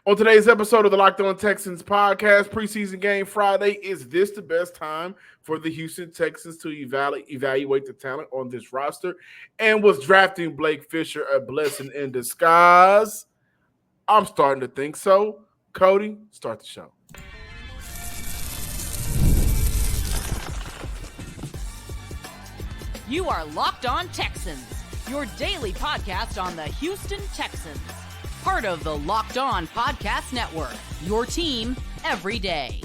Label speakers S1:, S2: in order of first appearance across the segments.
S1: On today's episode of the Locked On Texans podcast, preseason game Friday, is this the best time for the Houston Texans to evaluate the talent on this roster? And was drafting Blake Fisher a blessing in disguise? I'm starting to think so. Cody, start the show.
S2: You are Locked On Texans, your daily podcast on the Houston Texans. Part of the Locked On Podcast Network, your team every day.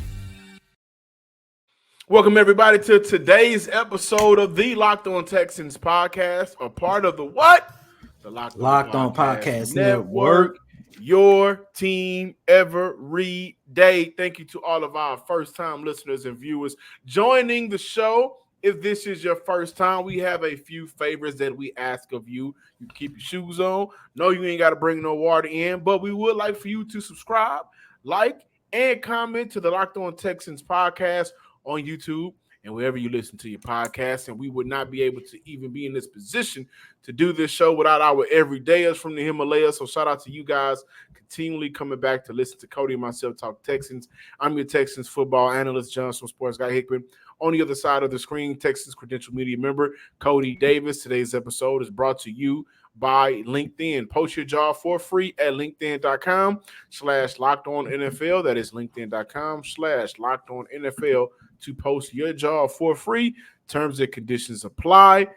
S1: Welcome, everybody, to today's episode of the Locked On Texans podcast, a part of the what? The
S3: Locked On Podcast Network.
S1: Your team every day. Thank you to all of our first-time listeners and viewers joining the show. If this is your first time, we have a few favors that we ask of you. You can keep your shoes on. No, you ain't got to bring no water in, but we would like for you to subscribe, like, and comment to the Locked On Texans podcast on YouTube and wherever you listen to your podcast. And we would not be able to even be in this position to do this show without our everydayers from the Himalayas. So shout out to you guys continually coming back to listen to Cody and myself talk Texans. I'm your Texans football analyst, Johnson Sports Guy Hickman. On the other side of the screen, Texas Credential Media member Cody Davis. Today's episode is brought to you by LinkedIn. Post your job for free at linkedin.com/LockedOnNFL. That is linkedin.com/LockedOnNFL to post your job for free. Terms and conditions apply.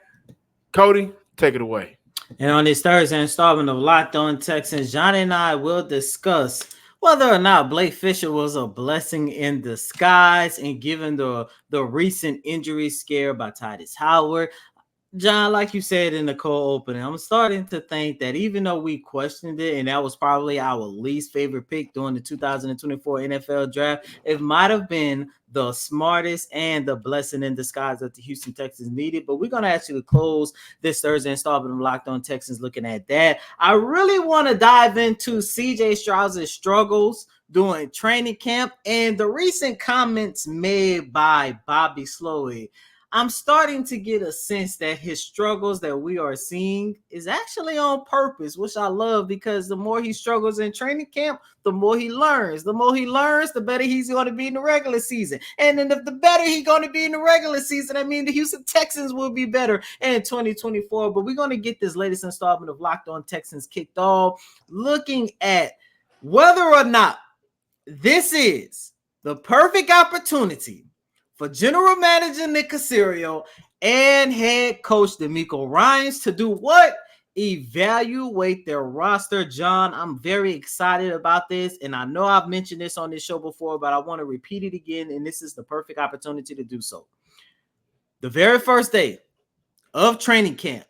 S1: Cody, take it away.
S3: And on this Thursday installment of Locked On Texans, Johnny and I will discuss whether or not Blake Fisher was a blessing in disguise, and given the recent injury scare by Titus Howard. John, like you said in the cold opening, I'm starting to think that even though we questioned it, and that was probably our least favorite pick during the 2024 NFL draft, it might have been the smartest and the blessing in disguise that the Houston Texans needed. But we're going to actually close this Thursday installment of Locked On Texans looking at that. I really want to dive into CJ Stroud's struggles during training camp and the recent comments made by Bobby Slowey. I'm starting to get a sense that his struggles that we are seeing is actually on purpose, which I love, because the more he struggles in training camp, the more he learns. The more he learns, the better he's going to be in the regular season. And then if the better he's going to be in the regular season, I mean, the Houston Texans will be better in 2024. But we're going to get this latest installment of Locked On Texans kicked off, looking at whether or not this is the perfect opportunity for General Manager Nick Caserio and Head Coach DeMeco Ryans to do what? Evaluate their roster. John, I'm very excited about this, and I know I've mentioned this on this show before, but I want to repeat it again, and this is the perfect opportunity to do so. The very first day of training camp,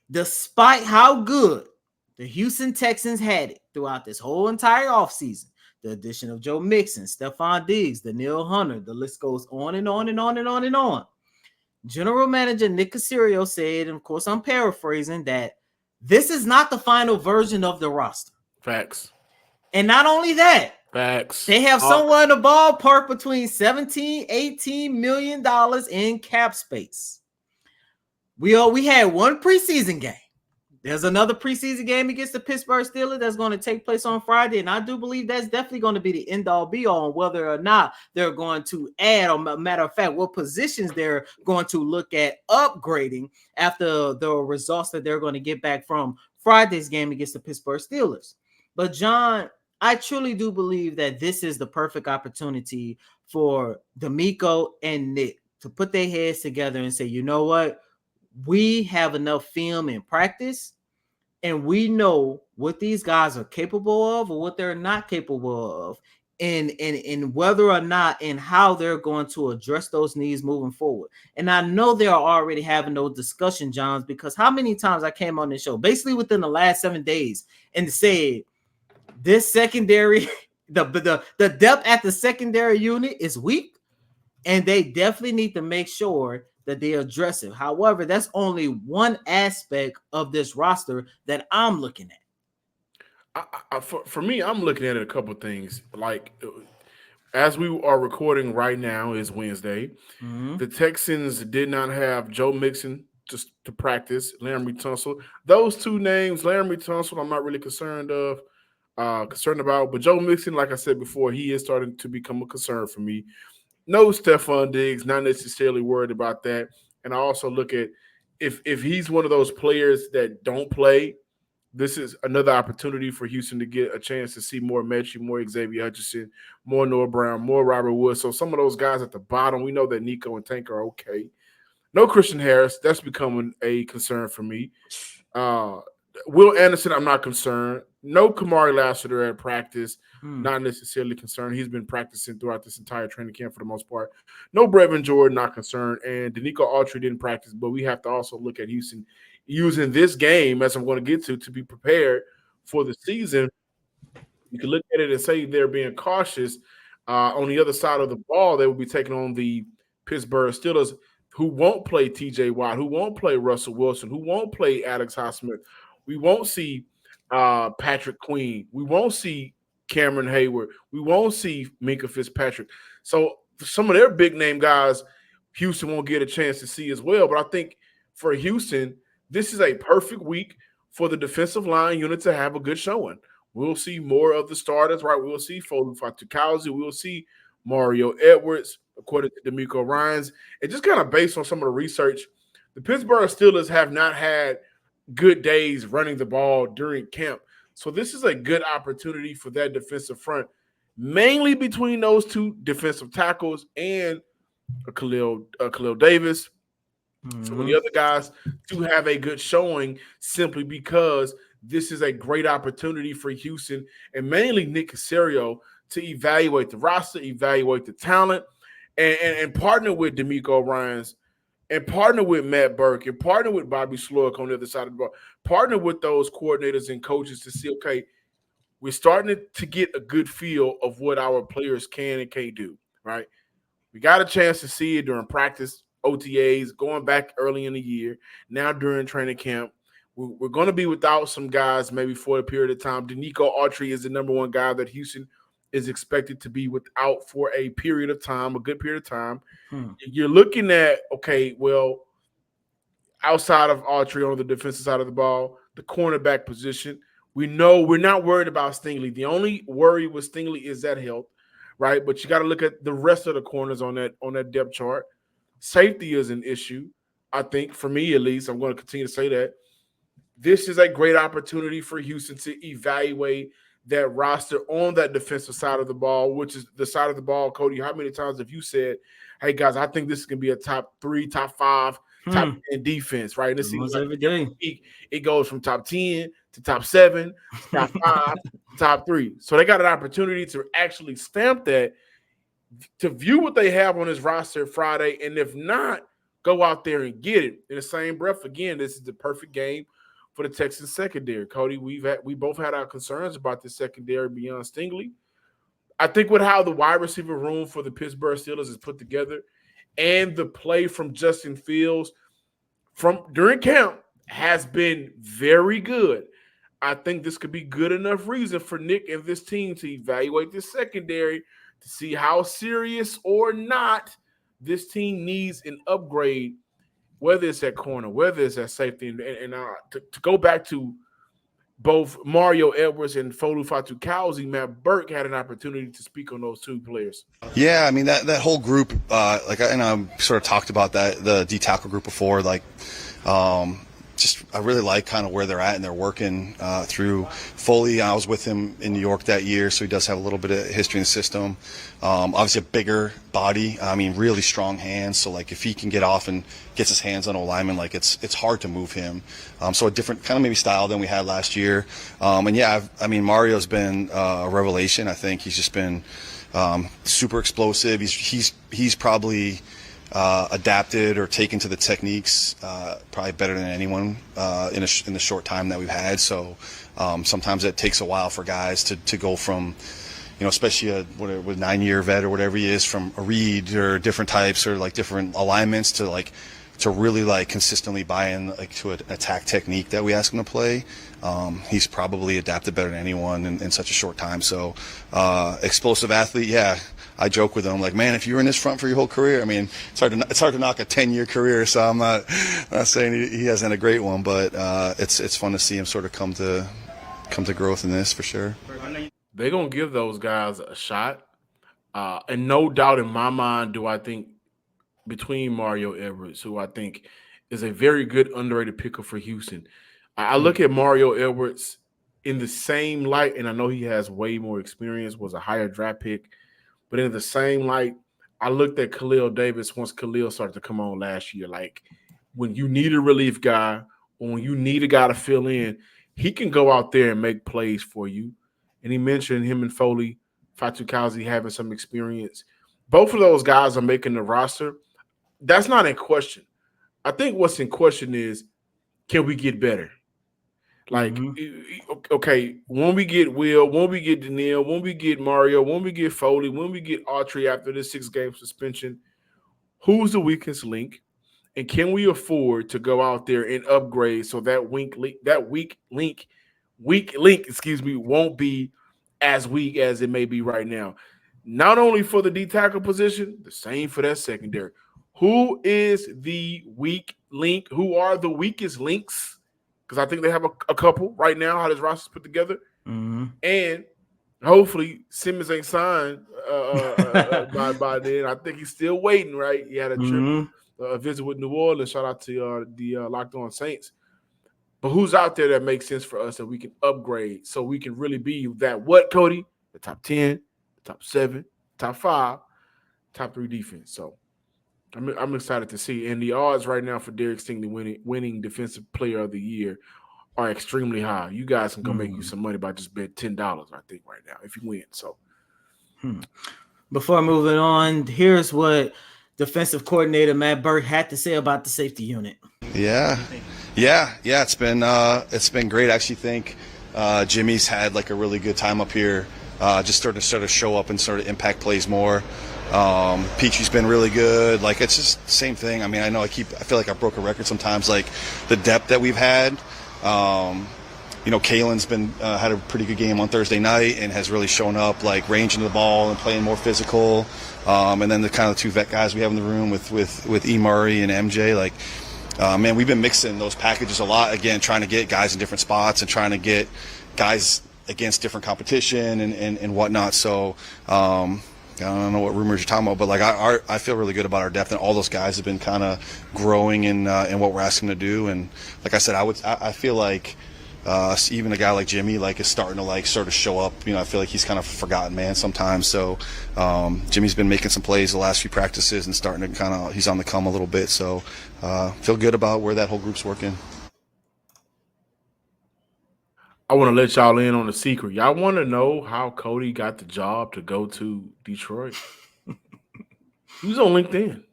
S3: despite how good the Houston Texans had it throughout this whole entire offseason, the addition of Joe Mixon, Stephon Diggs, Danielle Hunter, the list goes on and on and on and on and on. General Manager Nick Caserio said, and of course I'm paraphrasing, that this is not the final version of the roster.
S1: Facts.
S3: And not only that,
S1: facts.
S3: They have somewhere in the ballpark between $17-18 million in cap space. We had one preseason game. There's another preseason game against the Pittsburgh Steelers that's going to take place on Friday, and I do believe that's definitely going to be the end-all be-all on whether or not they're going to add, or matter of fact, what positions they're going to look at upgrading after the results that they're going to get back from Friday's game against the Pittsburgh Steelers. But, John, I truly do believe that this is the perfect opportunity for DeMeco and Nick to put their heads together and say, you know what? We have enough film and practice, and we know what these guys are capable of or what they're not capable of, and whether or not and how they're going to address those needs moving forward. And I know they're already having those discussion, Johns, because how many times I came on this show, basically within the last 7 days, and said this secondary, the depth at the secondary unit is weak, and they definitely need to make sure that they address it. However, that's only one aspect of this roster that I'm looking
S1: at. For me, I'm looking at it a couple of things. Like, as we are recording right now is Wednesday. Mm-hmm. The Texans did not have Joe Mixon just to practice, Laramie Tunsil. Those two names, Laramie Tunsil, I'm not really concerned of. concerned about. But Joe Mixon, like I said before, he is starting to become a concern for me. No Stephon Diggs, not necessarily worried about that. And I also look at if he's one of those players that don't play, this is another opportunity for Houston to get a chance to see more Mechie, more Xavier Hutchinson, more Noah Brown, more Robert Woods. So some of those guys at the bottom, we know that Nico and Tank are okay. No Christian Harris. That's becoming a concern for me. Will Anderson, I'm not concerned. No Kamari Lassiter at practice. Not necessarily concerned. He's been practicing throughout this entire training camp for the most part. No Brevin Jordan, not concerned. And Danico Autry didn't practice, but we have to also look at Houston using this game, as I'm going to get to be prepared for the season. You can look at it and say they're being cautious. On the other side of the ball, they will be taking on the Pittsburgh Steelers, who won't play TJ Watt, who won't play Russell Wilson, who won't play Alex Highsmith. We won't see Patrick Queen. We won't see Cameron Hayward. We won't see Minkah Fitzpatrick. So some of their big name guys, Houston won't get a chance to see as well. But I think for Houston, this is a perfect week for the defensive line unit to have a good showing. We'll see more of the starters, right? We'll see Foden Fatukauzi. We'll see Mario Edwards, according to D'Amico Ryans. And just kind of based on some of the research, the Pittsburgh Steelers have not had good days running the ball during camp. So this is a good opportunity for that defensive front, mainly between those two defensive tackles and Khalil Davis. Some of the other guys to have a good showing simply because this is a great opportunity for Houston and mainly Nick Caserio to evaluate the roster, evaluate the talent, and partner with D'Amico Ryans and partner with Matt Burke and partner with Bobby Slowick on the other side of the ball, partner with those coordinators and coaches to see, okay, we're starting to get a good feel of what our players can and can't do, right? We got a chance to see it during practice, OTAs, going back early in the year, now during training camp. We're going to be without some guys maybe for a period of time. Danico Autry is the number one guy that Houston is expected to be without for a period of time, a good period of time. You're looking at, okay, well, outside of Autry on the defensive side of the ball, the cornerback position, we know we're not worried about Stingley. The only worry with Stingley is that health, right? But you got to look at the rest of the corners on that depth chart. Safety is an issue, I think, for me at least. I'm going to continue to say that. This is a great opportunity for Houston to evaluate that roster on that defensive side of the ball, which is the side of the ball. Cody, how many times have you said, hey, guys, I think this is going to be a top 3, top 5, top 10 defense, right? And it seems like
S3: every day
S1: it goes from top 10 to top 7, top 5, top 3. So they got an opportunity to actually stamp that, to view what they have on this roster Friday, and if not, go out there and get it. In the same breath, again, this is the perfect game for the Texans secondary. Cody, we both had our concerns about the secondary beyond Stingley. I think with how the wide receiver room for the Pittsburgh Steelers is put together and the play from Justin Fields from during camp has been very good. I think this could be good enough reason for Nick and this team to evaluate this secondary to see how serious or not this team needs an upgrade, whether it's at corner, whether it's at safety. And to go back to both Mario Edwards and Fodu Fatukauzi, Matt Burke had an opportunity to speak on those two players.
S4: Yeah, I mean, that whole group, I sort of talked about that, the D-tackle group before, I really like kind of where they're at and they're working through Foley. I was with him in New York that year, so he does have a little bit of history in the system. Obviously a bigger body, really strong hands. So if he can get off and gets his hands on a lineman, it's hard to move him. So a different kind of maybe style than we had last year. Mario's been a revelation. I think he's just been super explosive. He's probably adapted or taken to the techniques probably better than anyone in the short time that we've had. So sometimes it takes a while for guys to go from, especially a 9-year vet or whatever he is, from a read or different types or different alignments to really consistently buy in to an attack technique that we ask him to play. He's probably adapted better than anyone in such a short time. So explosive athlete, yeah. I joke with him, man, if you were in this front for your whole career, it's hard to knock a 10-year career. So I'm not saying he hasn't a great one, but it's fun to see him sort of come to come to growth in this for sure.
S1: They're going to give those guys a shot. And no doubt in my mind do I think between Mario Edwards, who I think is a very good underrated picker for Houston. I look at Mario Edwards in the same light, and I know he has way more experience, was a higher draft pick, but in the same light, I looked at Khalil Davis once Khalil started to come on last year. Like, when you need a relief guy or when you need a guy to fill in, he can go out there and make plays for you. And he mentioned him and Foley, Fatukasi having some experience. Both of those guys are making the roster. That's not in question. I think what's in question is, can we get better? Like, okay, when we get Will, when we get Daniil, when we get Mario, when we get Foley, when we get Autry after this 6-game suspension, who's the weakest link? And can we afford to go out there and upgrade so that weak link, won't be as weak as it may be right now? Not only for the D tackle position, the same for that secondary. Who is the weak link? Who are the weakest links? Because I think they have a couple right now, how this roster's put together. And hopefully Simmons ain't signed by then. I think he's still waiting, right? He had a trip, a visit with New Orleans. Shout out to the Locked On Saints. But who's out there that makes sense for us that we can upgrade so we can really be that what, Cody? The top 10, the top 7, top 5, top 3 defense. So I'm excited to see. And the odds right now for Derek Stingley winning Defensive Player of the Year are extremely high. You guys can go make you some money by just bet $10, I think, right now, if you win. So
S3: before moving on, here's what defensive coordinator Matt Burke had to say about the safety unit.
S4: Yeah. It's been great. I actually think Jimmy's had like a really good time up here. Just sort of show up and sort of impact plays more. Peachy's been really good. Like, it's just the same thing. I mean, I feel like I broke a record sometimes. Like, the depth that we've had. Kalen's been had a pretty good game on Thursday night and has really shown up, like ranging the ball and playing more physical. And then the kind of 2 vet guys we have in the room with E. Murray and MJ. Like, man, we've been mixing those packages a lot. Again, trying to get guys in different spots and trying to get guys against different competition and whatnot. So. I don't know what rumors you're talking about, but like I feel really good about our depth, and all those guys have been kind of growing in what we're asking them to do. And like I said, I feel like even a guy like Jimmy like is starting to like sort of show up. I feel like he's kind of a forgotten man sometimes. So Jimmy's been making some plays the last few practices and starting to he's on the come a little bit. So feel good about where that whole group's working.
S1: I want to let y'all in on a secret. Y'all want to know how Cody got the job to go to Detroit? He was on LinkedIn.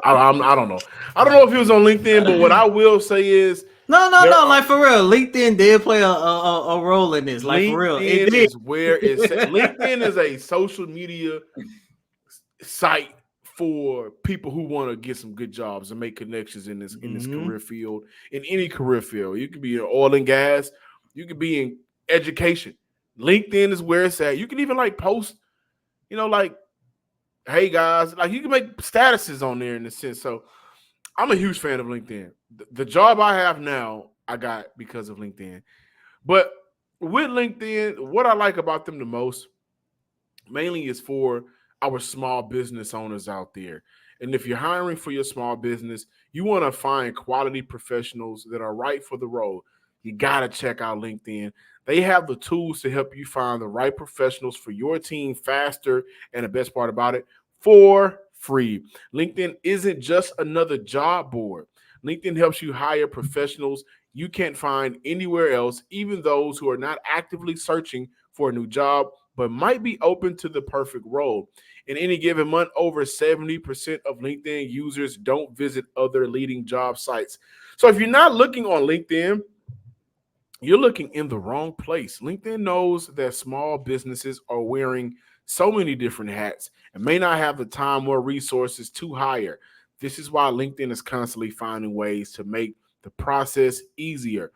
S1: I don't know. I don't know if he was on LinkedIn, but what I will say is
S3: no. Like, for real, LinkedIn did play a role in this. Like, for real,
S1: it is where it's LinkedIn is a social media site for people who want to get some good jobs and make connections in this career field, in any career field. You could be in oil and gas, you could be in education. LinkedIn is where it's at. You can even like post, like, hey guys, like you can make statuses on there in a sense. So I'm a huge fan of LinkedIn. The job I have now, I got because of LinkedIn. But with LinkedIn, what I like about them the most mainly is for our small business owners out there. And if you're hiring for your small business, you want to find quality professionals that are right for the role. You got to check out LinkedIn. They have the tools to help you find the right professionals for your team faster, and the best part about it, for free. LinkedIn isn't just another job board. LinkedIn helps you hire professionals you can't find anywhere else, even those who are not actively searching for a new job, but might be open to the perfect role. In any given month, over 70% of LinkedIn users don't visit other leading job sites. So if you're not looking on LinkedIn, you're looking in the wrong place. LinkedIn knows that small businesses are wearing so many different hats and may not have the time or resources to hire. This is why LinkedIn is constantly finding ways to make the process easier.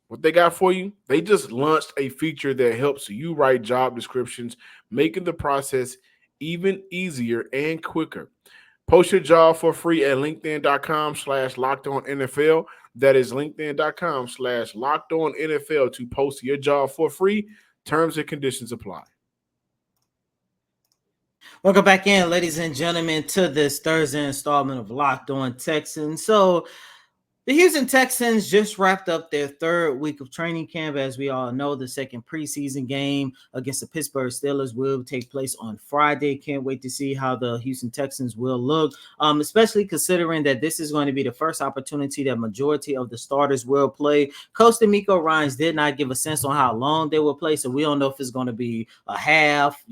S1: What they got for you? They just launched a feature that helps you write job descriptions, making the process even easier and quicker. Post your job for free at linkedin.com/lockedonnfl. That is linkedin.com/lockedonnfl to post your job for free. Terms and conditions apply.
S3: Welcome back in, ladies and gentlemen, to this Thursday installment of Locked On Texans. So, the Houston Texans just wrapped up their third week of training camp. As we all know, the second preseason game against the Pittsburgh Steelers will take place on Friday. Can't wait to see how the Houston Texans will look, especially considering that this is going to be the first opportunity that majority of the starters will play. Coach D'Amico Ryans did not give a sense on how long they will play, so we don't know if it's going to be a half,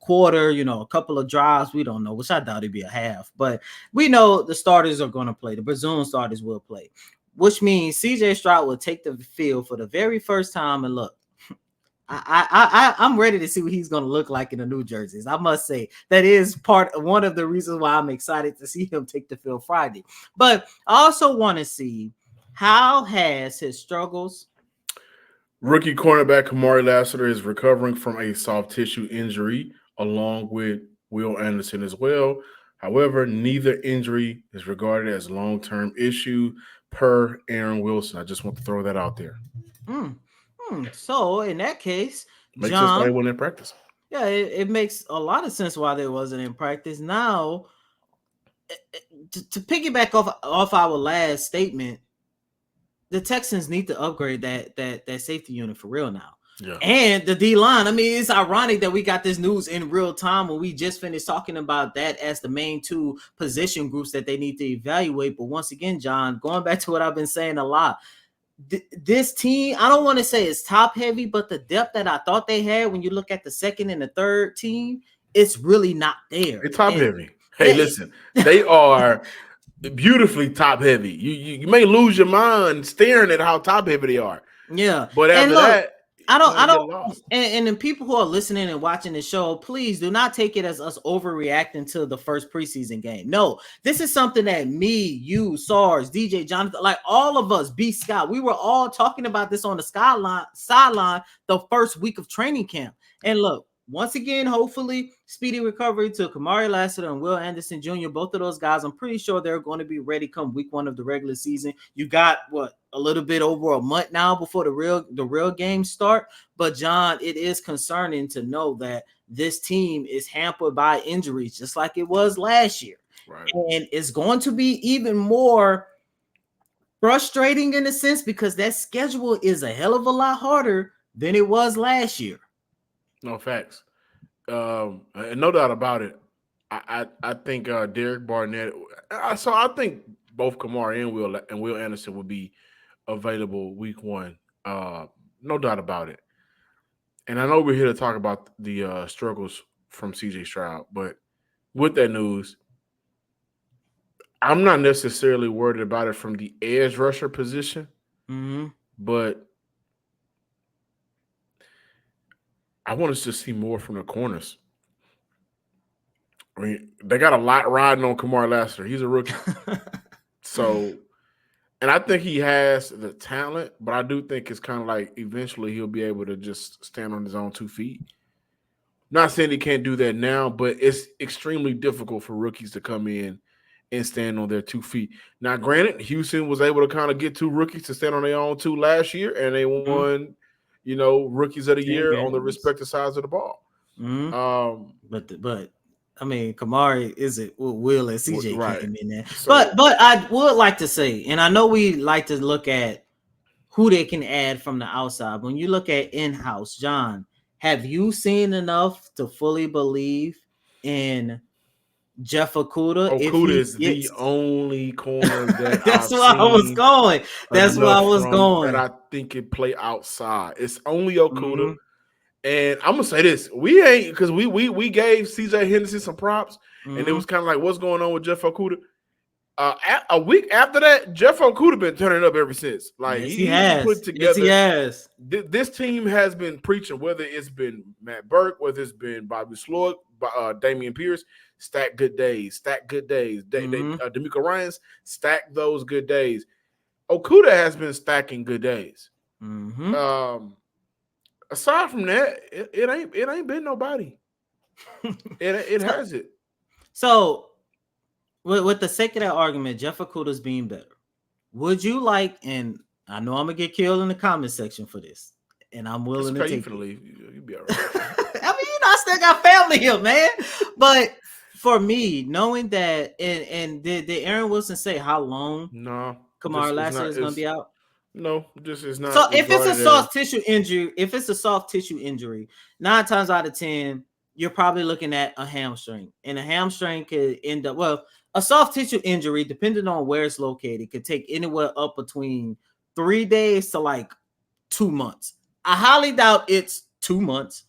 S3: quarter, a couple of drives. We don't know, which I doubt it'd be a half, but we know the starters are going to play. The presumed starters will play, which means CJ Stroud will take the field for the very first time. And look, I'm ready to see what he's going to look like in the new jerseys. I must say that is one of the reasons why I'm excited to see him take the field Friday. But I also want to see how has his struggles.
S1: Rookie cornerback Kamari Lassiter is recovering from a soft tissue injury, along with Will Anderson as well. However, neither injury is regarded as a long-term issue per Aaron Wilson. I just want to throw that out there.
S3: So in that case,
S1: makes sense why they weren't in practice.
S3: Yeah, it makes a lot of sense why they wasn't in practice. Now, to piggyback off our last statement, the Texans need to upgrade that safety unit for real now.
S1: Yeah.
S3: And the D-line. I mean, it's ironic that we got this news in real time when we just finished talking about that as the main two position groups that they need to evaluate. But once again, John, going back to what I've been saying a lot, this team, I don't want to say it's top heavy, but the depth that I thought they had when you look at the second and the third team, it's really not there.
S1: It's top heavy. Hey, listen, they are beautifully top heavy. You may lose your mind staring at how top heavy they are.
S3: Yeah.
S1: But after that,
S3: I don't, and then people who are listening and watching the show, please do not take it as us overreacting to the first preseason game. No, this is something that me, you, SARS, DJ, Jonathan, like all of us, B. Scott, we were all talking about this on the sideline the first week of training camp. And look, once again, hopefully, speedy recovery to Kamari Lassiter and Will Anderson Jr. Both of those guys, I'm pretty sure they're going to be ready come week one of the regular season. You got a little bit over a month now before the real games start. But John, it is concerning to know that this team is hampered by injuries, just like it was last year.
S1: Right.
S3: And it's going to be even more frustrating in a sense because that schedule is a hell of a lot harder than it was last year.
S1: No facts. No doubt about it. I think Derek Barnett. So I think both Kamari and Will Anderson will be available week one. No doubt about it. And I know we're here to talk about the struggles from CJ Stroud, but with that news, I'm not necessarily worried about it from the edge rusher position, but I want us to see more from the corners. I mean, they got a lot riding on Kamari Lassiter. He's a rookie. So, and I think he has the talent, but I do think it's kind of like eventually he'll be able to just stand on his own 2 feet. Not saying he can't do that now, but it's extremely difficult for rookies to come in and stand on their 2 feet. Now, granted, Houston was able to kind of get 2 rookies to stand on their own 2 last year, and they won rookies of the year on the respective sides of the ball.
S3: But I mean, Kamari isn't Will and CJ
S1: right.
S3: came in there. So, but I would like to say, and I know we like to look at who they can add from the outside. When you look at in-house, John, have you seen enough to fully believe in Jeff Okudah?
S1: Okudah is the only corner that
S3: that's where I was going. That's where I was going.
S1: That I think it play outside. It's only Okudah. And I'm gonna say this: we ain't because we gave CJ Henderson some props, and it was kind of like, what's going on with Jeff Okudah? A week after that, Jeff Okudah been turning up ever since. Like
S3: he has put together. Yes, he has.
S1: This team has been preaching, whether it's been Matt Burke, whether it's been Bobby Sloyd, Damian Pierce, stack good days. D'Amico Ryans, stack those good days. Okudah has been stacking good days. Aside from that, it ain't been nobody. It hasn't.
S3: So with the sake of that argument, Jeff Okudah's being better. Would you like, and I know I'm gonna get killed in the comment section for this, and I'm willing to take it.
S1: Leave. You'll be all right.
S3: I mean, I still got family here, man. But for me, knowing that, and did Aaron Wilson say how long Kamari Lassiter is going to be out?
S1: No, this is not.
S3: So if it's a soft tissue injury, 9 times out of 10, you're probably looking at a hamstring, and a hamstring could end up. Well, a soft tissue injury, depending on where it's located, could take anywhere up between 3 days to like 2 months. I highly doubt it's 2 months.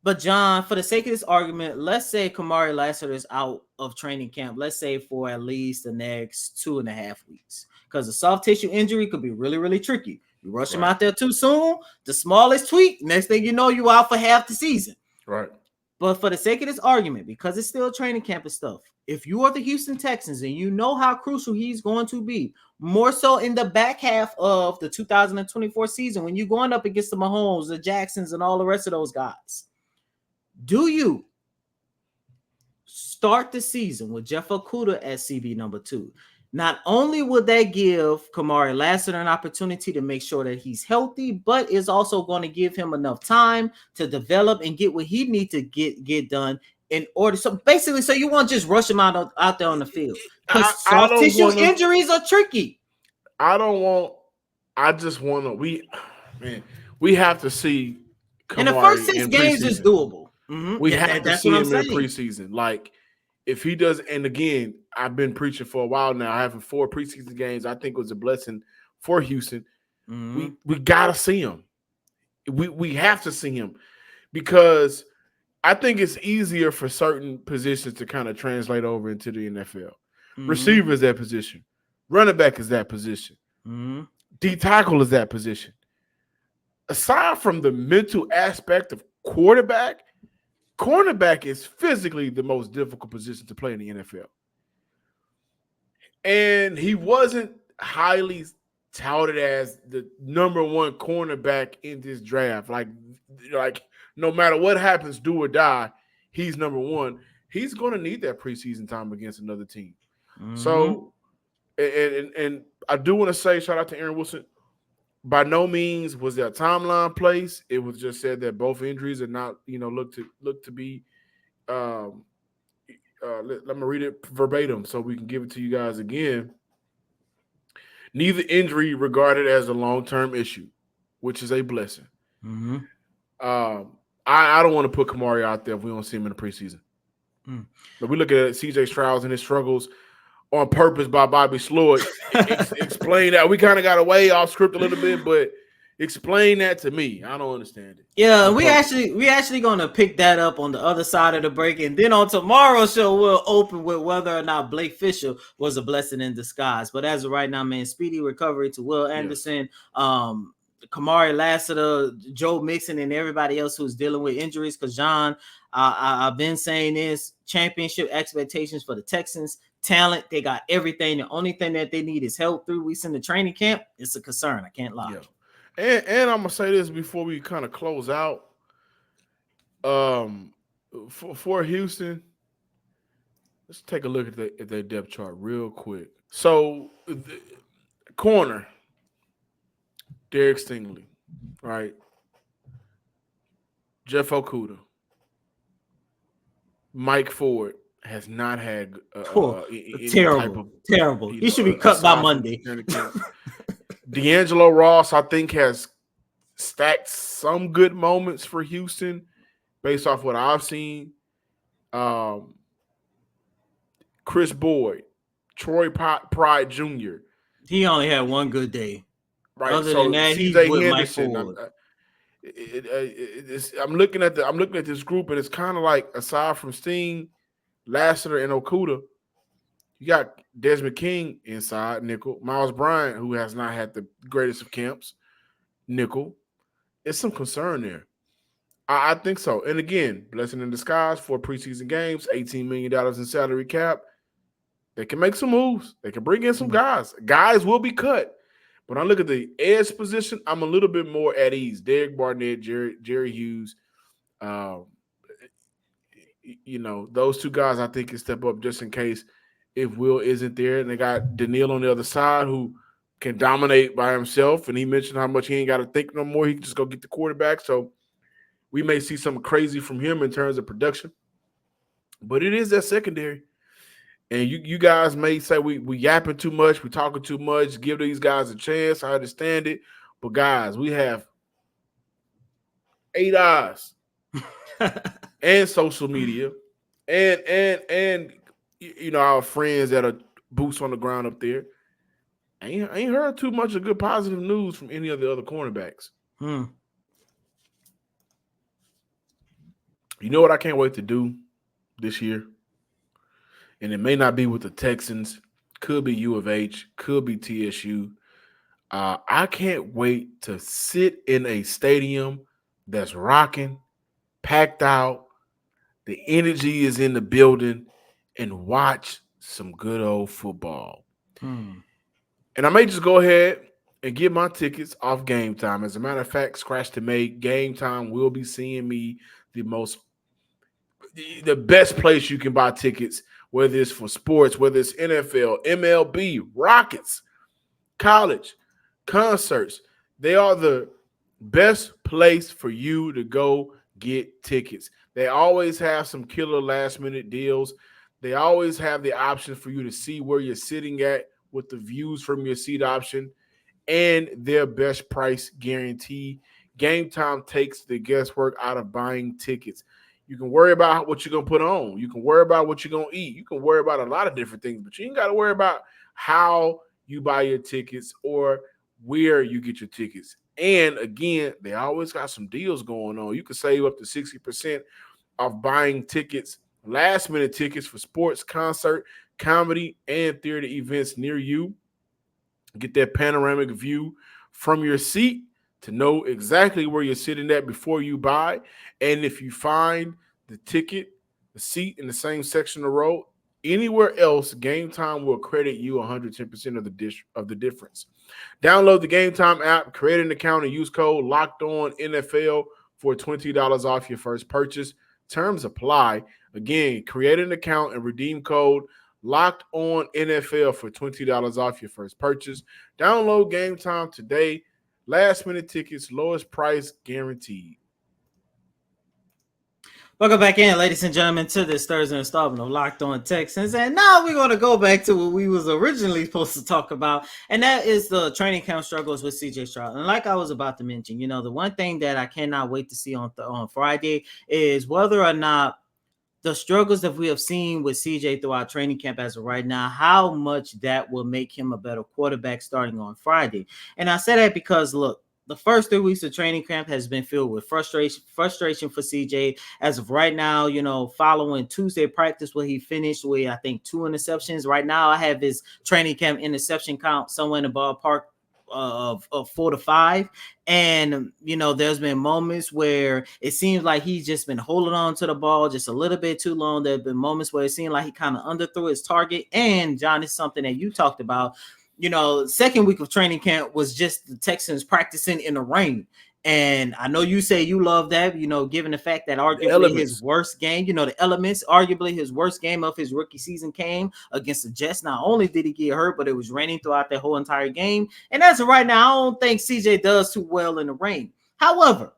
S3: But John, for the sake of this argument, let's say Kamari Lassiter is out of training camp. Let's say for at least the next 2.5 weeks, because a soft tissue injury could be really, really tricky. You rush him out there too soon, the smallest tweak, next thing you know, you out for half the season.
S1: Right.
S3: But for the sake of this argument, because it's still training camp and stuff, if you are the Houston Texans and you know how crucial he's going to be, more so in the back half of the 2024 season, when you're going up against the Mahomes, the Jacksons, and all the rest of those guys, do you start the season with Jeff Okudah at CB number 2? Not only would that give Kamari Lassiter an opportunity to make sure that he's healthy, but is also going to give him enough time to develop and get what he needs to get done in order. So basically, so you won't just rush him out there on the field, because soft tissue injuries are tricky.
S1: I just want to. We have to see Kamari
S3: in the first 6 games is doable. Mm-hmm.
S1: We have to see him in preseason. Like, if he does, and again, I've been preaching for a while now. Having 4 preseason games, I think, was a blessing for Houston. Mm-hmm. We gotta see him. We have to see him, because I think it's easier for certain positions to kind of translate over into the NFL. Mm-hmm. Receiver is that position. Running back is that position. Mm-hmm. D tackle is that position. Aside from the mental aspect of quarterback, cornerback is physically the most difficult position to play in the NFL. And he wasn't highly touted as the number 1 cornerback in this draft. Like no matter what happens, do or die, he's number 1. He's going to need that preseason time against another team. Mm-hmm. So, and I do want to say, shout out to Aaron Wilson. By no means was there a timeline placed. It was just said that both injuries are not, look to be. Let me read it verbatim so we can give it to you guys again. Neither injury regarded as a long-term issue, which is a blessing. Mm-hmm. I don't want to put Kamari out there if we don't see him in the preseason. Mm. But we look at C.J. Stroud and his struggles on purpose by Bobby Sloyd. Explain that. We kind of got away off script a little bit, but explain that to me. I don't understand it.
S3: Yeah, we actually gonna pick that up on the other side of the break, and then on tomorrow's show we'll open with whether or not Blake Fisher was a blessing in disguise. But as of right now, man, speedy recovery to Will Anderson, Kamari Lassiter, Joe Mixon, and everybody else who's dealing with injuries. Because John, I've been saying this: championship expectations for the Texans. Talent, they got everything. The only thing that they need is help. 3 weeks in the training camp, it's a concern. I can't lie.
S1: Yeah. And I'm gonna say this before we kind of close out. For Houston, let's take a look at their depth chart real quick. So, corner, Derek Stingley, right? Jeff Okudah, Mike Ford. Has not had
S3: terrible. He should be cut by Monday.
S1: D'Angelo Ross, I think, has stacked some good moments for Houston based off what I've seen. Chris Boyd, Troy Pride Jr.
S3: He only had one good day.
S1: Right.
S3: Other than that, he's with Mike Ford.
S1: I'm looking at this group, and it's kind of like, aside from Sting, Lassiter, and Okudah, you got Desmond King inside, nickel. Miles Bryant, who has not had the greatest of camps, nickel. It's some concern there. I think so. And again, blessing in disguise for preseason games, $18 million in salary cap. They can make some moves. They can bring in some guys. Guys will be cut. When I look at the edge position, I'm a little bit more at ease. Derek Barnett, Jerry Hughes, those 2 guys I think can step up just in case if Will isn't there. And they got Daniil on the other side who can dominate by himself. And he mentioned how much he ain't got to think no more. He can just go get the quarterback. So we may see something crazy from him in terms of production. But it is that secondary. And you guys may say we yapping too much, we talking too much, give these guys a chance. I understand it. But guys, we have 8 eyes and social media and our friends that are boots on the ground up there. I ain't heard too much of good positive news from any of the other cornerbacks. You know what I can't wait to do this year? And it may not be with the Texans, could be U of H, could be TSU. I can't wait to sit in a stadium that's rocking, packed out, the energy is in the building, and watch some good old football. And I may just go ahead and get my tickets off Gametime. As a matter of fact, scratch to make, Gametime will be seeing me the best place you can buy tickets, whether it's for sports, whether it's NFL, MLB, Rockets, college, concerts. They are the best place for you to go get tickets. They always have some killer last-minute deals. They always have the option for you to see where you're sitting at with the views from your seat option and their best price guarantee. Gametime takes the guesswork out of buying tickets. You can worry about what you're going to put on. You can worry about what you're going to eat. You can worry about a lot of different things, but you ain't got to worry about how you buy your tickets or where you get your tickets. And again, they always got some deals going on. You can save up to 60% off buying tickets, last-minute tickets for sports, concert, comedy, and theater events near you. Get that panoramic view from your seat to know exactly where you're sitting at before you buy. And if you find the ticket, the seat in the same section of the row, anywhere else, Gametime will credit you 110% of the difference. Download the Gametime app, create an account, and use code LOCKEDONNFL for $20 off your first purchase. Terms apply. Again, create an account and redeem code LOCKEDONNFL for $20 off your first purchase. Download Gametime today. Last-minute tickets, lowest price guaranteed.
S3: Welcome back in, ladies and gentlemen, to this Thursday installment of Locked On Texans. And now we're going to go back to what we was originally supposed to talk about, and that is the training camp struggles with CJ Stroud. And like I was about to mention, the one thing that I cannot wait to see on Friday is whether or not the struggles that we have seen with CJ throughout training camp as of right now, how much that will make him a better quarterback starting on Friday. And I say that because, look, the first 3 weeks of training camp has been filled with frustration for CJ. As of right now, following Tuesday practice where he finished with, I think, 2 interceptions. Right now, I have his training camp interception count somewhere in the ballpark of 4 to 5. And, there's been moments where it seems like he's just been holding on to the ball just a little bit too long. There have been moments where it seemed like he kind of underthrew his target. And, John, it's something that you talked about. Second week of training camp was just the Texans practicing in the rain. And I know you say you love that, given the fact that arguably his worst game, the elements, arguably his worst game of his rookie season came against the Jets. Not only did he get hurt, but it was raining throughout the whole entire game. And as of right now, I don't think CJ does too well in the rain. However,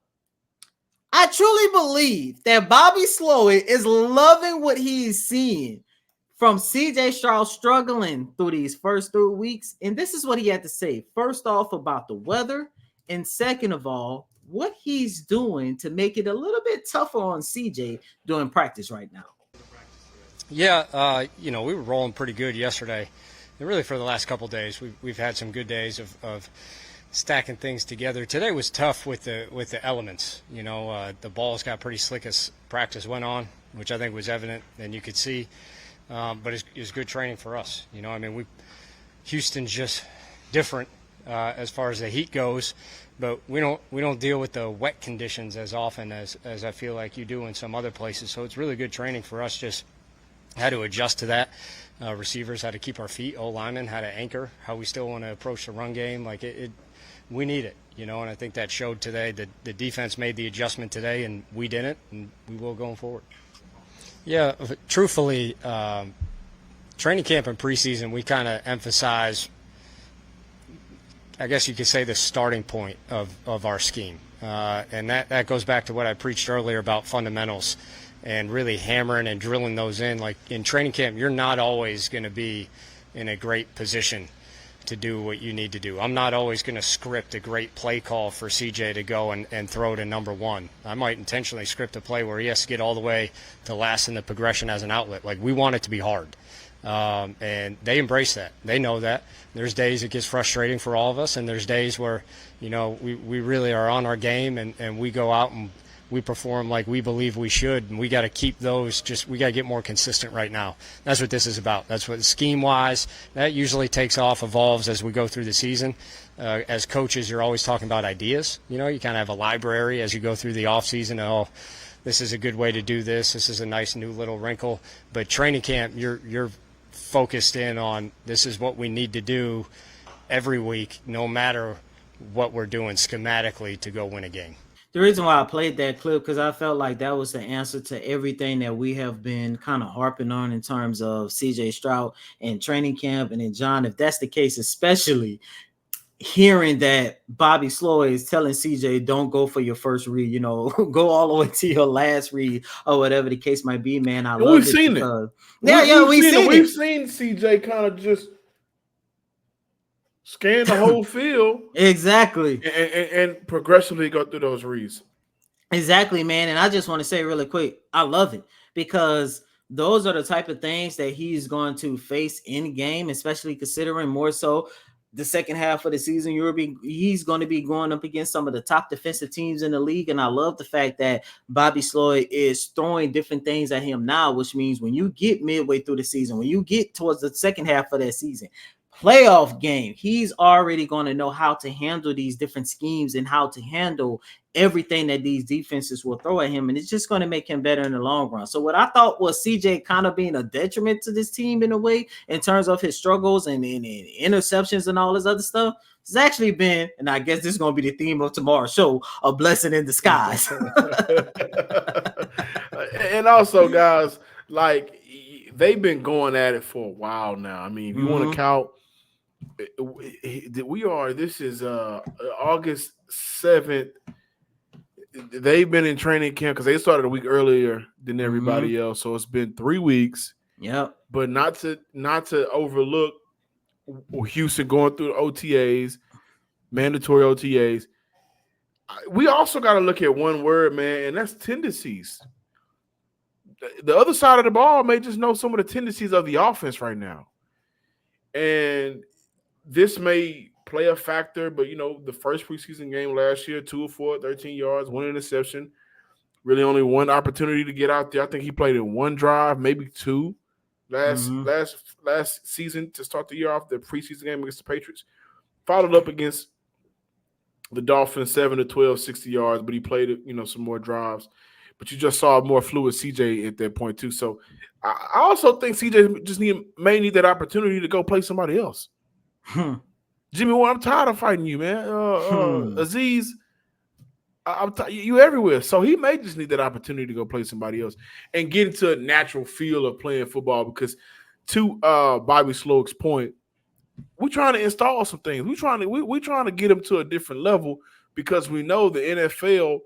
S3: I truly believe that Bobby Slowik is loving what he's seeing from CJ Stroud struggling through these first 3 weeks. And this is what he had to say. First off, about the weather. And second of all, what he's doing to make it a little bit tougher on CJ during practice right now.
S5: Yeah, we were rolling pretty good yesterday. And really for the last couple of days, we've had some good days of stacking things together. Today was tough with the elements. The balls got pretty slick as practice went on, which I think was evident and you could see. But it's good training for us. Houston's just different as far as the heat goes, but we don't deal with the wet conditions as often as I feel like you do in some other places. So it's really good training for us. Just how to adjust to that. Receivers, how to keep our feet. O-linemen, how to anchor. How we still want to approach the run game. We need it. And I think that showed today. The defense made the adjustment today, and we didn't, and we will going forward. Yeah, truthfully, training camp and preseason, we kind of emphasize, I guess you could say, the starting point of our scheme. And that goes back to what I preached earlier about fundamentals and really hammering and drilling those in. Like in training camp, you're not always going to be in a great position to do what you need to do. I'm not always going to script a great play call for CJ to go and throw to number one. I might intentionally script a play where he has to get all the way to last in the progression as an outlet. Like, we want it to be hard. And they embrace that. They know that. There's days it gets frustrating for all of us, and there's days where, we really are on our game and we go out and we perform like we believe we should, and we got to keep those. We got to get more consistent right now. That's what this is about. That's what scheme-wise, that usually takes off, evolves as we go through the season. As coaches, you're always talking about ideas. You kind of have a library as you go through the offseason. Oh, this is a good way to do this. This is a nice new little wrinkle. But training camp, you're focused in on this is what we need to do every week, no matter what we're doing schematically to go win a game.
S3: The reason why I played that clip, because I felt like that was the answer to everything that we have been kind of harping on in terms of CJ Stroud and training camp. And then, John, if that's the case, especially hearing that Bobby Sloy is telling CJ, don't go for your first read, go all the way to your last read or whatever the case might be, man. I love
S1: we've
S3: it.
S1: Seen
S3: because,
S1: it.
S3: We've seen it.
S1: We've seen CJ kind of just scan the whole field.
S3: Exactly.
S1: And progressively go through those reads.
S3: Exactly, man. And I just want to say really quick, I love it because those are the type of things that he's going to face in game, especially considering more so the second half of the season. He's going to be going up against some of the top defensive teams in the league. And I love the fact that Bobby Sloy is throwing different things at him now, which means when you get midway through the season, when you get towards the second half of that season, playoff game, he's already going to know how to handle these different schemes and how to handle everything that these defenses will throw at him. And it's just going to make him better in the long run. So what I thought was CJ kind of being a detriment to this team in a way, in terms of his struggles and interceptions and all this other stuff, it's actually been, and I guess this is going to be the theme of tomorrow's show, a blessing in disguise.
S1: And also, guys, like, they've been going at it for a while now. I mean, if you want to count, this is August 7th. They've been in training camp because they started a week earlier than everybody else. So it's been 3 weeks.
S3: Yep.
S1: But not to overlook Houston going through the OTAs, mandatory OTAs. We also got to look at one word, man, and that's tendencies. The other side of the ball may just know some of the tendencies of the offense right now. And this may play a factor, but, the first preseason game last year, 2 of 4, 13 yards, 1 interception, really only one opportunity to get out there. I think he played in 1 drive, maybe 2 last season to start the year off, the preseason game against the Patriots. Followed up against the Dolphins, 7 of 12, 60 yards, but he played, some more drives. But you just saw a more fluid CJ at that point too. So I also think CJ just may need that opportunity to go play somebody else. Jimmy, I'm tired of fighting you, man. Aziz, you everywhere. So he may just need that opportunity to go play somebody else and get into a natural feel of playing football. Because to Bobby Slowick's point, we're trying to install some things. We're trying to get him to a different level because we know the NFL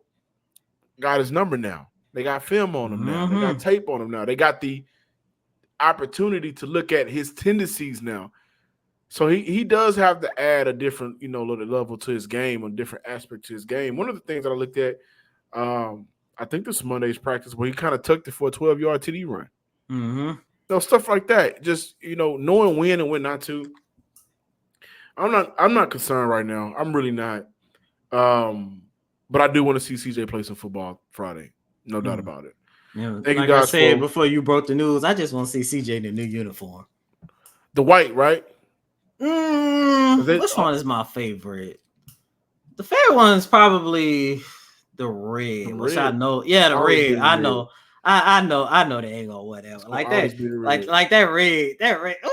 S1: got his number now. They got film on him now. They got tape on him now. They got the opportunity to look at his tendencies now. So he does have to add a different, little level to his game, a different aspect to his game. One of the things that I looked at, I think this was Monday's practice, where he kind of tucked it for a 12-yard TD run. Stuff like that. Just, knowing when and when not to. I'm not concerned right now. I'm really not. But I do want to see CJ play some football Friday. No doubt about it.
S3: Yeah, thank you guys. I said before you broke the news, I just want to see CJ in the new uniform.
S1: The white, right?
S3: Which one is my favorite? The favorite one is probably the red, which I know. Yeah, the red. I know. I know they ain't gonna whatever. Like that. Like that red. That red. Ooh,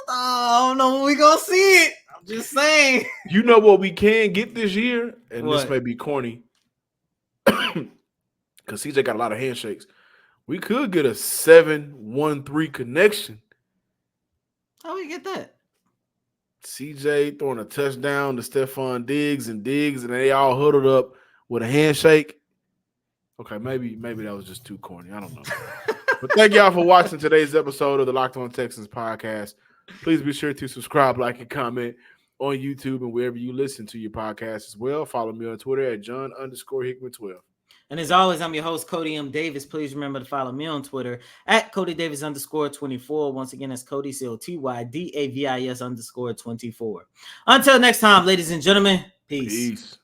S3: I don't know when we gonna see it. I'm just saying.
S1: You know what we can get this year? And this may be corny. Because CJ got a lot of handshakes. We could get a 7-1-3 connection
S3: How we get that?
S1: CJ throwing a touchdown to Stephon Diggs, and they all huddled up with a handshake. Okay, maybe that was just too corny. I don't know. But thank y'all for watching today's episode of the Locked On Texans podcast. Please be sure to subscribe, like, and comment on YouTube and wherever you listen to your podcast as well. Follow me on Twitter at John_Hickman12.
S3: And as always, I'm your host, Cody M. Davis. Please remember to follow me on Twitter at CodyDavis_24. Once again, that's Cody, COTYDAVIS_24. Until next time, ladies and gentlemen, peace.